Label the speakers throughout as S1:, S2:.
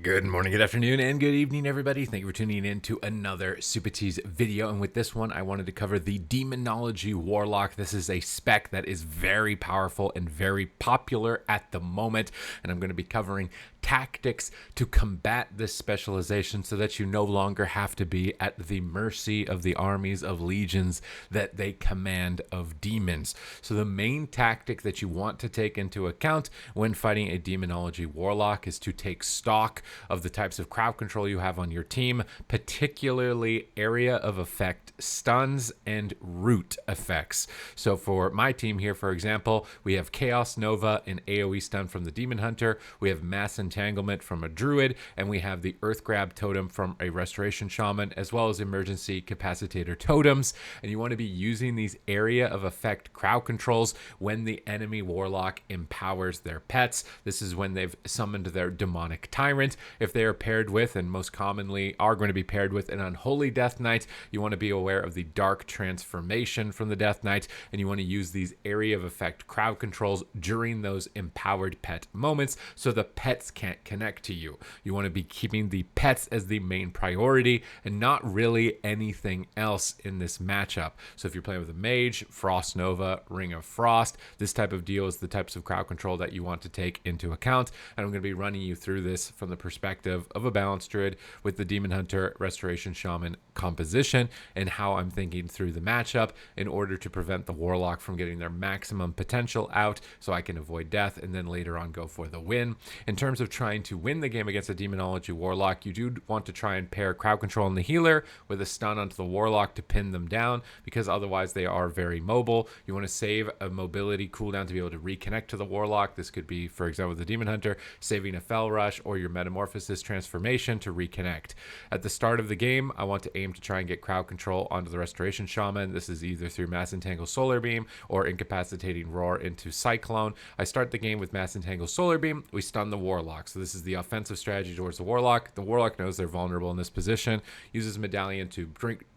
S1: Good morning, good afternoon, and good evening, everybody. Thank you for tuning in to another Supatease video. And with this one, I wanted to cover the Demonology Warlock. This is a spec that is very powerful and very popular at the moment. And I'm going to be covering tactics to combat this specialization so that you no longer have to be at the mercy of the armies of legions that they command of demons. So the main tactic that you want to take into account when fighting a Demonology Warlock is to take stock of the types of crowd control you have on your team, particularly area of effect stuns and root effects. So for my team here, for example, we have Chaos Nova and AoE stun from the Demon Hunter, we have Mass Entanglement from a Druid, and we have the Earth Grab Totem from a Restoration Shaman, as well as Emergency Capacitator Totems. And you want to be using these area of effect crowd controls when the enemy Warlock empowers their pets. This is when they've summoned their demonic tyrant. If they are paired with, and most commonly are going to be paired with, an unholy Death Knight, you want to be aware of the dark transformation from the Death Knight, and you want to use these area of effect crowd controls during those empowered pet moments so the pets can't connect to you. You want to be keeping the pets as the main priority and not really anything else in this matchup. So if you're playing with a mage, Frost Nova, Ring of Frost, this type of deal is the types of crowd control that you want to take into account. And I'm going to be running you through this from the perspective of a balanced druid with the Demon Hunter Restoration Shaman composition and how I'm thinking through the matchup in order to prevent the Warlock from getting their maximum potential out so I can avoid death and then later on go for the win. In terms of trying to win the game against a Demonology Warlock, you do want to try and pair crowd control on the healer with a stun onto the Warlock to pin them down, because otherwise they are very mobile. You want to save a mobility cooldown to be able to reconnect to the Warlock. This could be, for example, the Demon Hunter saving a Fell Rush or your Metamorphosis transformation to reconnect. At the start of the game, I want to aim to try and get crowd control onto the Restoration Shaman. This is either through Mass Entangle Solar Beam or Incapacitating Roar into Cyclone. I start the game with Mass Entangle Solar Beam. We stun the Warlock. So this is the offensive strategy towards the Warlock. The Warlock knows they're vulnerable in this position, uses Medallion to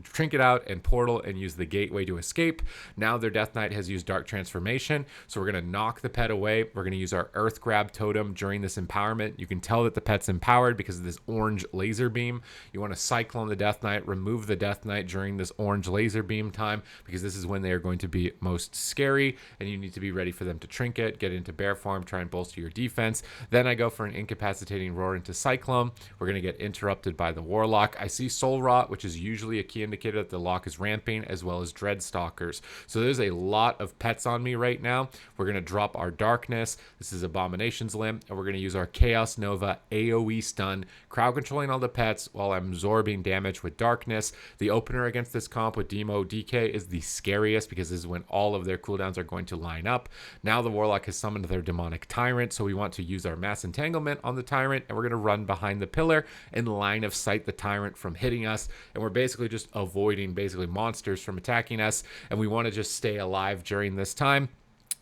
S1: trinket out and portal and use the gateway to escape. Now their Death Knight has used Dark Transformation, so we're going to knock the pet away. We're going to use our Earth Grab Totem during this empowerment. You can tell that the pet's empowered because of this orange laser beam. You want to Cyclone the Death Knight, remove the Death Knight during this orange laser beam time, because this is when they are going to be most scary and you need to be ready for them to trinket, get into bear form, try and bolster your defense. Then I go for an Incapacitating Roar into Cyclone. We're going to get interrupted by the Warlock. I see Soul Rot, which is usually a key indicator that the lock is ramping, as well as Dreadstalkers. So there's a lot of pets on me right now. We're going to drop our Darkness. This is Abomination's Limb, and we're going to use our Chaos Nova AoE stun, crowd controlling all the pets while I'm absorbing damage with Darkness. The opener against this comp with Demo DK is the scariest because this is when all of their cooldowns are going to line up. Now the Warlock has summoned their demonic tyrant, so we want to use our Mass Entanglement on the tyrant, and we're going to run behind the pillar and line of sight the tyrant from hitting us. And we're basically just avoiding monsters from attacking us, and we want to just stay alive during this time.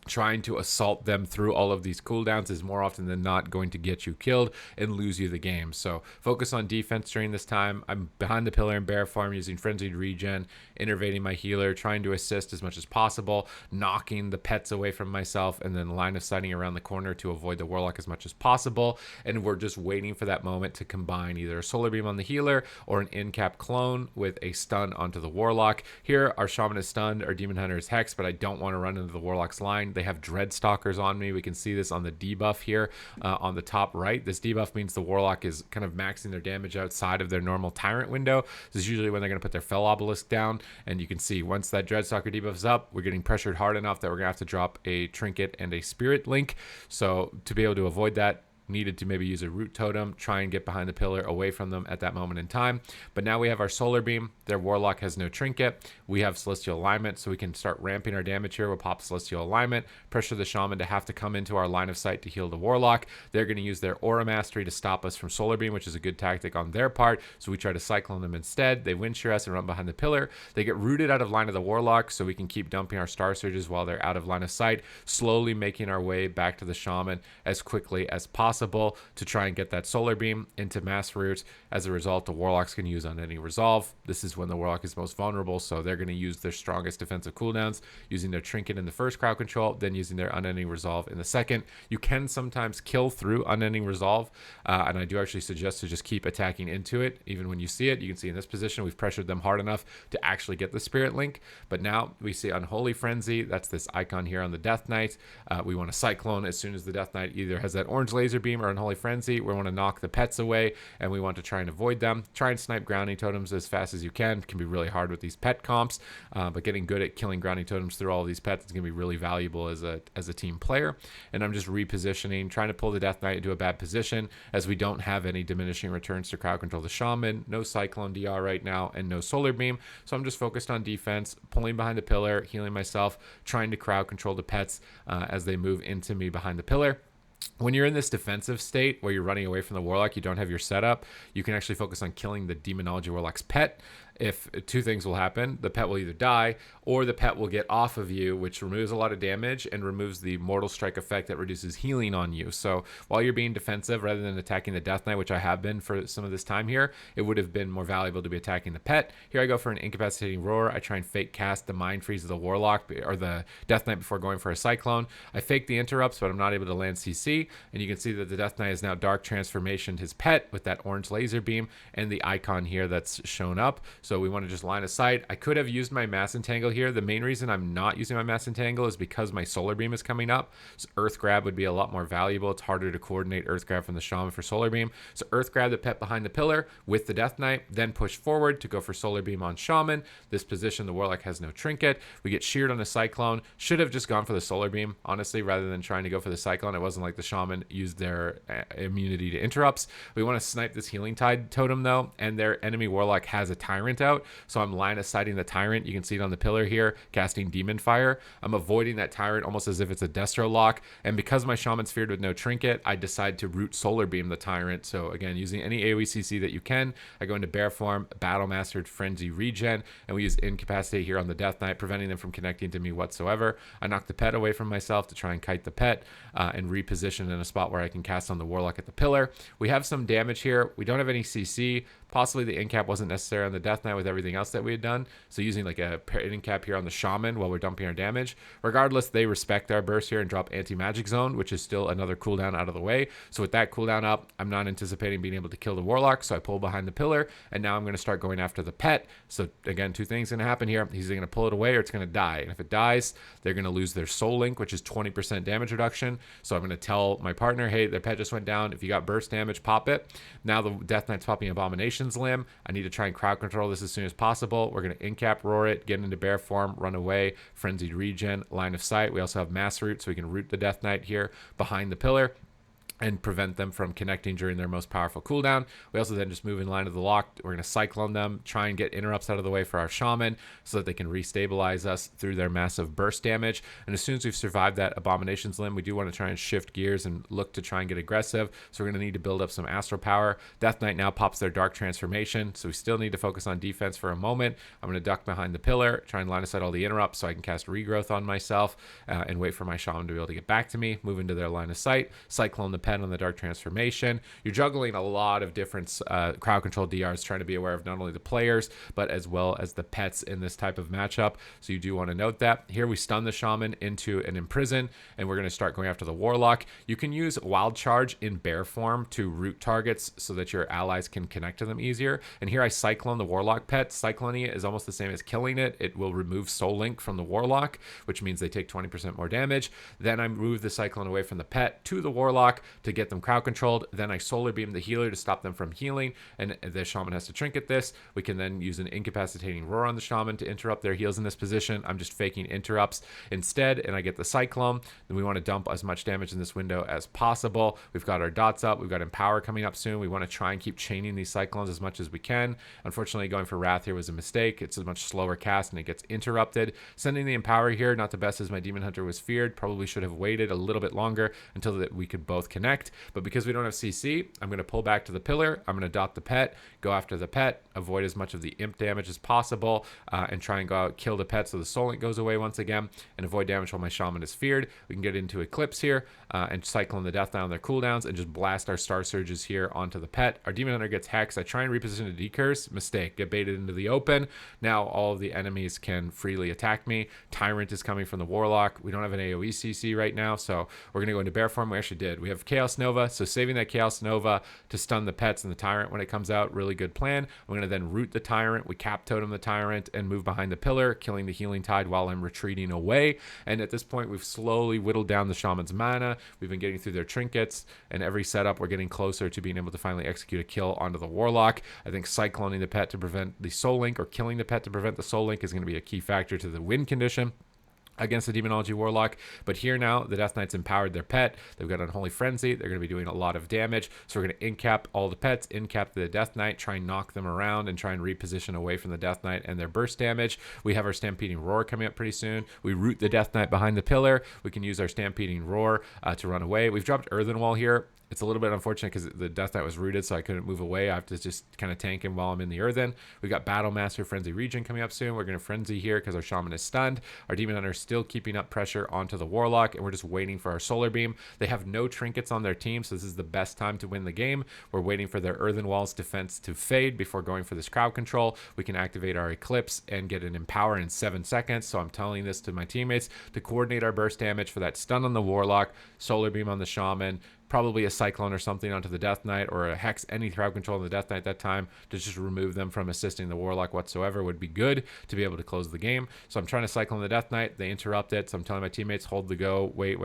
S1: Trying to assault them through all of these cooldowns is more often than not going to get you killed and lose you the game. So focus on defense during this time. I'm behind the pillar in bear farm using Frenzied Regen, innervating my healer, trying to assist as much as possible, knocking the pets away from myself, and then line of sighting around the corner to avoid the Warlock as much as possible. And we're just waiting for that moment to combine either a Solar Beam on the healer or an in-cap clone with a stun onto the Warlock. Here, our Shaman is stunned, our Demon Hunter is hexed, but I don't want to run into the Warlock's line. They have Dreadstalkers on me. We can see this on the debuff here on the top right. This debuff means the Warlock is kind of maxing their damage outside of their normal Tyrant window. This is usually when they're going to put their Fell Obelisk down, and you can see once that Dreadstalker debuff is up, we're getting pressured hard enough that we're going to have to drop a Trinket and a Spirit Link. So to be able to avoid that, needed to maybe use a root totem, try and get behind the pillar away from them at that moment in time. But now we have our Solar Beam. Their Warlock has no trinket. We have Celestial Alignment, so we can start ramping our damage here. We'll pop Celestial Alignment, pressure the Shaman to have to come into our line of sight to heal the Warlock. They're going to use their Aura Mastery to stop us from Solar Beam, which is a good tactic on their part, so we try to Cyclone them instead. They wind shear us and run behind the pillar. They get rooted out of line of the Warlock, so we can keep dumping our Star Surges while they're out of line of sight, slowly making our way back to the Shaman as quickly as possible. possible to try and get that solar beam into mass root. As a result, the Warlock's going to use unending resolve. This is when the Warlock is most vulnerable, so they're going to use their strongest defensive cooldowns, using their trinket in the first crowd control, then using their unending resolve in the second. You can sometimes kill through unending resolve, and I do actually suggest to just keep attacking into it. Even when you see it, you can see in this position we've pressured them hard enough to actually get the spirit link. But now we see Unholy Frenzy. That's this icon here on the Death Knight. We want to Cyclone as soon as the Death Knight either has that orange laser beam or Unholy Frenzy. We want to knock the pets away, and we want to try and avoid them. Try and snipe grounding totems as fast as you can. It can be really hard with these pet comps, but getting good at killing grounding totems through all of these pets is going to be really valuable as a team player. And I'm just repositioning, trying to pull the Death Knight into a bad position, as we don't have any diminishing returns to crowd control the Shaman, no Cyclone DR right now, and no Solar Beam. So I'm just focused on defense, pulling behind the pillar, healing myself, trying to crowd control the pets as they move into me behind the pillar. When you're in this defensive state where you're running away from the Warlock, you don't have your setup, you can actually focus on killing the Demonology Warlock's pet. If two things will happen, the pet will either die or the pet will get off of you, which removes a lot of damage and removes the Mortal Strike effect that reduces healing on you. So while you're being defensive rather than attacking the Death Knight, which I have been for some of this time here, it would have been more valuable to be attacking the pet. Here I go for an Incapacitating Roar. I try and fake cast the Mind Freeze of the Warlock or the Death Knight before going for a Cyclone. I fake the interrupts, but I'm not able to land CC. And you can see that the Death Knight is now Dark Transformationed his pet with that orange laser beam and the icon here that's shown up. So we want to just line of sight. I could have used my Mass Entangle here. The main reason I'm not using my Mass Entangle is because my Solar Beam is coming up. So Earth Grab would be a lot more valuable. It's harder to coordinate Earth Grab from the Shaman for Solar Beam. So Earth Grab the pet behind the pillar with the Death Knight, then push forward to go for Solar Beam on Shaman. This position, the Warlock has no trinket. We get sheared on a Cyclone. Should have just gone for the Solar Beam, honestly, rather than trying to go for the Cyclone. It wasn't like the Shaman used their immunity to interrupts. We want to snipe this Healing Tide totem though, and their enemy Warlock has a Tyrant out, so I'm line of sighting the Tyrant. You can see it on the pillar here, casting Demon Fire. I'm avoiding that Tyrant almost as if it's a Destro lock, and because my Shaman's feared with no trinket, I decide to root Solar Beam the Tyrant. So again, using any AoE CC that you can, I go into Bear Form, Battle Mastered Frenzy Regen, and we use Incapacitate here on the Death Knight, preventing them from connecting to me whatsoever. I knock the pet away from myself to try and kite the pet and reposition in a spot where I can cast on the Warlock at the pillar. We have some damage here. We don't have any CC. Possibly the incap wasn't necessary on the Death Knight with everything else that we had done. So using like a incap here on the Shaman while we're dumping our damage. Regardless, they respect our burst here and drop Anti-Magic Zone, which is still another cooldown out of the way. So with that cooldown up, I'm not anticipating being able to kill the Warlock. So I pull behind the pillar, and now I'm going to start going after the pet. So again, two things going to happen here. He's going to pull it away or it's going to die. And if it dies, they're going to lose their Soul Link, which is 20% damage reduction. So I'm going to tell my partner, hey, their pet just went down. If you got burst damage, pop it. Now the Death Knight's popping Abomination's Limb. I need to try and crowd control this as soon as possible. We're going to incap roar it, get into bear form, run away, frenzied regen, line of sight. We also have mass root, so we can root the Death Knight here behind the pillar and prevent them from connecting during their most powerful cooldown. We also then just move in line of the lock. We're going to Cyclone them, try and get interrupts out of the way for our Shaman so that they can restabilize us through their massive burst damage. And as soon as we've survived that Abomination's Limb, we do want to try and shift gears and look to try and get aggressive. So we're going to need to build up some Astral Power. Death Knight now pops their Dark Transformation, so we still need to focus on defense for a moment. I'm going to duck behind the pillar, try and line aside all the interrupts so I can cast Regrowth on myself and wait for my Shaman to be able to get back to me, move into their line of sight, Cyclone the pen on the Dark Transformation. You're juggling a lot of different crowd control DRs, trying to be aware of not only the players but as well as the pets in this type of matchup, so you do want to note that. Here we stun the Shaman into an Imprison, and we're going to start going after the Warlock. You can use Wild Charge in bear form to root targets so that your allies can connect to them easier, and here I Cyclone the Warlock pet. Cycloning it is almost the same as killing it. It will remove Soul Link from the Warlock, which means they take 20% more damage. Then I move the Cyclone away from the pet to the Warlock to get them crowd controlled. Then I Solar Beam the healer to stop them from healing, and the Shaman has to trinket this. We can then use an Incapacitating Roar on the Shaman to interrupt their heals in this position. I'm just faking interrupts instead, and I get the Cyclone. Then we want to dump as much damage in this window as possible. We've got our dots up. We've got Empower coming up soon. We want to try and keep chaining these Cyclones as much as we can. Unfortunately, going for Wrath here was a mistake. It's a much slower cast, and it gets interrupted. Sending the Empower here, not the best as my Demon Hunter was feared. Probably should have waited a little bit longer until that we could both connect. connect. But because we don't have CC, I'm going to pull back to the pillar. I'm going to dot the pet, go after the pet, avoid as much of the imp damage as possible, and try and go out, kill the pet so the soul link goes away once again, and avoid damage while my shaman is feared. We can get into Eclipse here and cycle in the death knight on their cooldowns and just blast our star surges here onto the pet. Our demon hunter gets hex. I try and reposition the decurse. Mistake. Get baited into the open. Now all of the enemies can freely attack me. Tyrant is coming from the warlock. We don't have an AoE CC right now, so we're going to go into bear form. We actually did. We have Chaos Nova, so saving that Chaos Nova to stun the pets and the tyrant when it comes out. Really good plan. I'm going to then root the tyrant. We cap totem the tyrant and move behind the pillar, killing the healing tide while I'm retreating away. And at this point, we've slowly whittled down the shaman's mana. We've been getting through their trinkets, and every setup we're getting closer to being able to finally execute a kill onto the warlock. I think cycloning the pet to prevent the soul link or killing the pet to prevent the soul link is going to be a key factor to the win condition against the Demonology Warlock. But here now, the Death Knights empowered their pet. They've got Unholy Frenzy. They're going to be doing a lot of damage. So we're going to incap all the pets, incap the Death Knight, try and knock them around and try and reposition away from the Death Knight and their burst damage. We have our Stampeding Roar coming up pretty soon. We root the Death Knight behind the pillar. We can use our Stampeding Roar to run away. We've dropped Earthen Wall here. It's a little bit unfortunate because the Death Knight was rooted, so I couldn't move away. I have to just kind of tank him while I'm in the Earthen. We've got Battle Master Frenzy Region coming up soon. We're going to Frenzy here because our Shaman is stunned. Our Demon Hunter is still keeping up pressure onto the Warlock, and we're just waiting for our Solar Beam. They have no trinkets on their team, so this is the best time to win the game. We're waiting for their Earthen Wall's defense to fade before going for this crowd control. We can activate our Eclipse and get an Empower in 7 seconds, so I'm telling this to my teammates to coordinate our burst damage for that stun on the Warlock, Solar Beam on the Shaman, probably a Cyclone or something onto the Death Knight, or a Hex, any crowd control on the Death Knight at that time to just remove them from assisting the Warlock whatsoever would be good to be able to close the game. So I'm trying to Cyclone the Death Knight. They interrupt it, so I'm telling my teammates, hold the go, wait.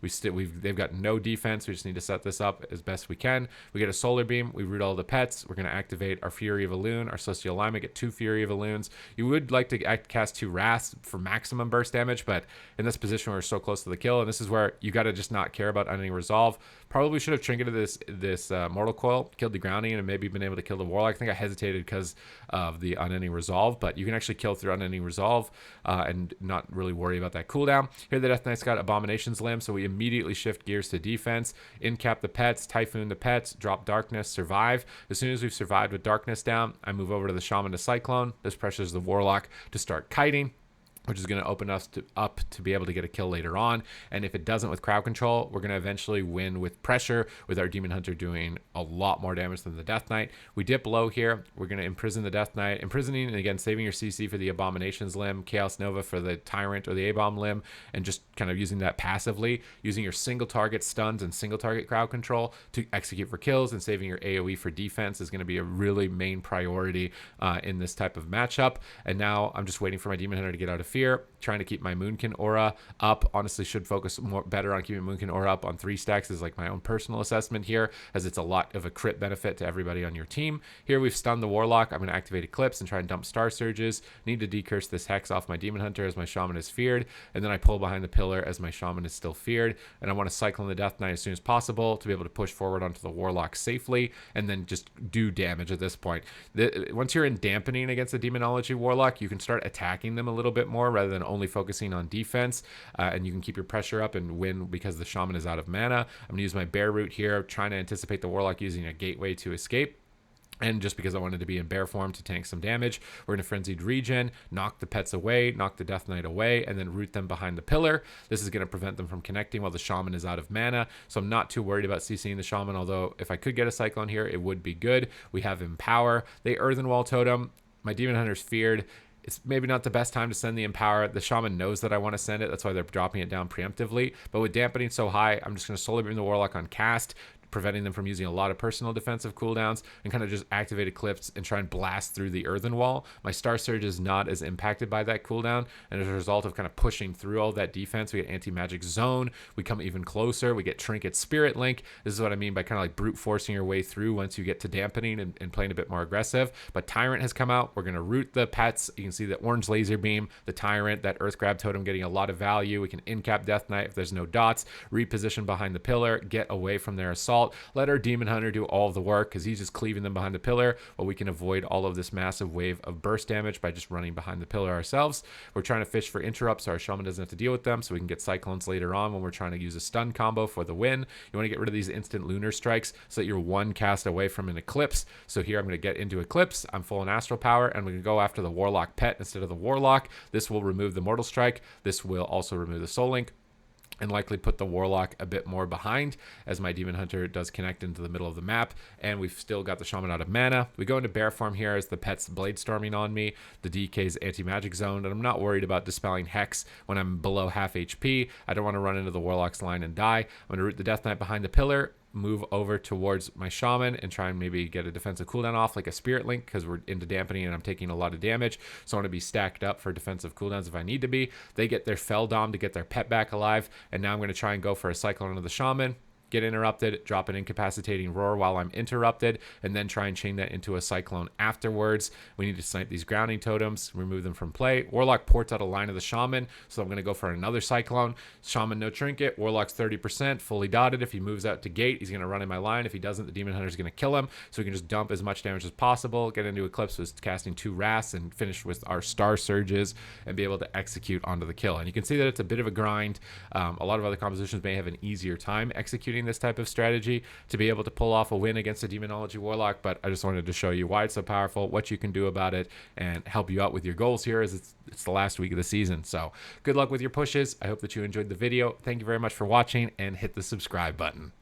S1: They've got no defense. We just need to set this up as best we can. We get a Solar Beam. We root all the pets. We're going to activate our Fury of Elune, our Celestial Alignment, get 2 Fury of Elunes. You would like to cast 2 Wraths for maximum burst damage, but in this position we're so close to the kill, and this is where you got to just not care about Unending Resolve. Probably should have trinketed this Mortal Coil, killed the grounding, and maybe been able to kill the Warlock. I think I hesitated because of the Unending Resolve, but you can actually kill through Unending Resolve and not really worry about that cooldown. Here the Death Knight's got Abomination's Limb, so we immediately shift gears to defense, incap the pets, Typhoon the pets, drop Darkness, survive. As soon as we've survived with Darkness down, I move over to the Shaman to Cyclone. This pressures the Warlock to start kiting, which is going to open us up to be able to get a kill later on. And if it doesn't with crowd control, we're going to eventually win with pressure, with our Demon Hunter doing a lot more damage than the Death Knight. We dip low here. We're going to imprison the Death Knight. Imprisoning, and again, saving your CC for the Abominations limb, Chaos Nova for the Tyrant or the A-Bomb limb, and just kind of using that passively, using your single target stuns and single target crowd control to execute for kills, and saving your AoE for defense is going to be a really main priority in this type of matchup. And now I'm just waiting for my Demon Hunter to get out of fear, trying to keep my Moonkin aura up. Honestly, should focus better on keeping Moonkin aura up on 3 stacks is like my own personal assessment here, as it's a lot of a crit benefit to everybody on your team. Here we've stunned the Warlock. I'm going to activate Eclipse and try and dump Star Surges. Need to decurse this Hex off my Demon Hunter as my Shaman is feared, and then I pull behind the pillar as my Shaman is still feared, and I want to Cyclone the Death Knight as soon as possible to be able to push forward onto the Warlock safely and then just do damage at this point. Once you're in dampening against the Demonology Warlock, you can start attacking them a little bit more rather than only focusing on defense, and you can keep your pressure up and win because the Shaman is out of mana. I'm going to use my Bear Root here, trying to anticipate the Warlock using a gateway to escape. And just because I wanted to be in bear form to tank some damage, we're in a Frenzied Regen, knock the pets away, knock the Death Knight away, and then root them behind the pillar. This is going to prevent them from connecting while the Shaman is out of mana, so I'm not too worried about CCing the Shaman, although if I could get a Cyclone here, it would be good. We have Empower. They Earthen Wall Totem. My Demon Hunter's feared. It's maybe not the best time to send the Empower. The Shaman knows that I want to send it. That's why they're dropping it down preemptively. But with dampening so high, I'm just going to Solar Beam the Warlock on cast, preventing them from using a lot of personal defensive cooldowns, and kind of just activate Eclipse and try and blast through the Earthen Wall. My Star Surge is not as impacted by that cooldown, and as a result of kind of pushing through all that defense, we get Anti-Magic Zone, we come even closer, we get Trinket Spirit Link. This is what I mean by kind of like brute forcing your way through once you get to dampening and playing a bit more aggressive. But Tyrant has come out. We're going to root the pets. You can see the Orange Laser Beam, the Tyrant, that Earth Grab Totem getting a lot of value. We can incap Death Knight if there's no dots, reposition behind the pillar, get away from their assault, default. Let our Demon Hunter do all of the work because he's just cleaving them behind the pillar, while we can avoid all of this massive wave of burst damage by just running behind the pillar ourselves. We're trying to fish for interrupts so our Shaman doesn't have to deal with them, so we can get Cyclones later on when we're trying to use a stun combo for the win. You want to get rid of these instant lunar strikes so that you're one cast away from an eclipse. So here I'm going to get into eclipse. I'm full in astral power, and we're going to go after the Warlock pet instead of the Warlock. This will remove the Mortal Strike. This will also remove the Soul Link, and likely put the Warlock a bit more behind as my Demon Hunter does connect into the middle of the map. And we've still got the Shaman out of mana. We go into bear form here as the pet's blade storming on me. The DK's anti-magic zone, and I'm not worried about dispelling Hex when I'm below half HP. I don't want to run into the Warlock's line and die. I'm going to root the Death Knight behind the pillar, move over towards my Shaman and try and maybe get a defensive cooldown off like a Spirit Link, because we're into dampening and I'm taking a lot of damage. So I want to be stacked up for defensive cooldowns if I need to be. They get their Fell Dom to get their pet back alive, and now I'm going to try and go for a Cyclone into the Shaman, get interrupted, drop an incapacitating roar while I'm interrupted, and then try and chain that into a Cyclone afterwards. We need to snipe these grounding totems, remove them from play. Warlock ports out a line of the Shaman, so I'm going to go for another Cyclone. Shaman no trinket, Warlock's 30%, fully dotted. If he moves out to gate, he's going to run in my line. If he doesn't, the Demon Hunter is going to kill him, so we can just dump as much damage as possible, get into Eclipse with casting 2 Wraths, and finish with our Star Surges and be able to execute onto the kill. And you can see that it's a bit of a grind. A lot of other compositions may have an easier time executing this type of strategy to be able to pull off a win against a Demonology Warlock, but I just wanted to show you why it's so powerful, what you can do about it, and help you out with your goals here, as it's the last week of the season. So good luck with your pushes. I hope that you enjoyed the video. Thank you very much for watching, and hit the subscribe button.